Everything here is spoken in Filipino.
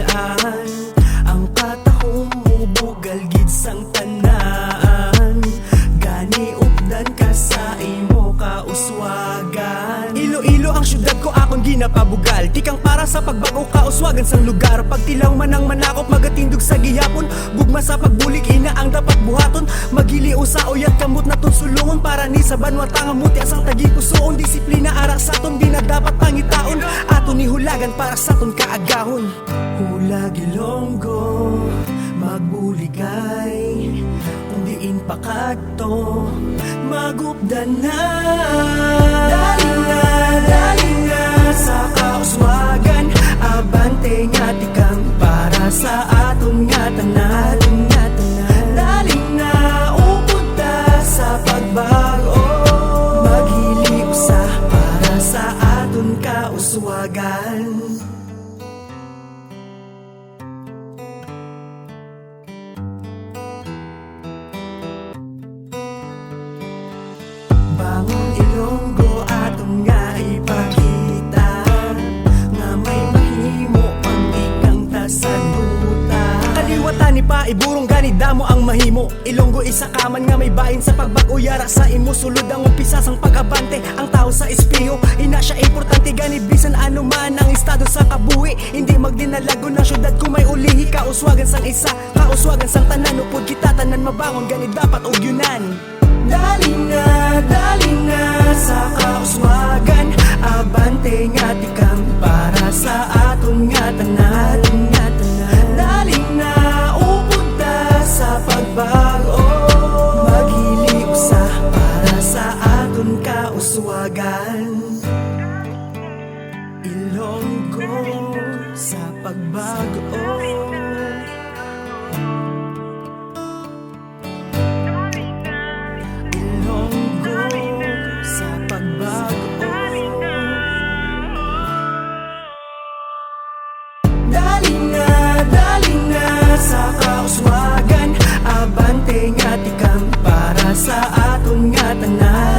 kabalaan. Ang katahong mubugal gid sang tanan, gani updan ka sa imo kauswagan. Iloilo ang syudad ko akong ginapabugal, tikang para sa pagbago kauswagan sang lugar. Pagtilaw man ang manakop magatindog sa gihapon, gugma sa pagbulig ina ang dapat buhaton. Magiliw sa uyat kamot na sulungon, para ni sa banwata nga muti asang tagipusoon. Disiplina ara sa ton di na dapat pangitaon, aton ni hulagan para sa ton kaagahon. Hulag Ilonggo magbuligay, kung diin pakadto magupdan na. Dali na sa kauswagan, abante nga tikang para sa aton nga tanan. Dali na upod ta sa pagbago, maghili usa para sa aton kauswagan. Bangon Ilonggo atong nga ipakita, nga may mahimo ang ikang tasanuta. Kaliwatan ni pa iburong gani damo ang mahimo. Ilonggo isa kaman nga may bahin sa pagbago, yara sa imo sulod ang umpisa sang pag-abante. Ang tao sa espiyo ina siya importante, gani bisan ano man ang estado sa kabuhi. Hindi magdinalago ng syudad kung may ulihi, kauswagan sang isa, kauswagan sang tanan. Upod kita tanan mabangon, gani dapat ugyunan. Dali na sa kauswagan, abante nga tikang para sa aton nga tanan. Dali na upod ta sa pagbago, maghili usa para sa aton kauswagan. Ilonggo sa pagbago, dali na sa kauswagan, abante nga tikang para sa aton nga tanan.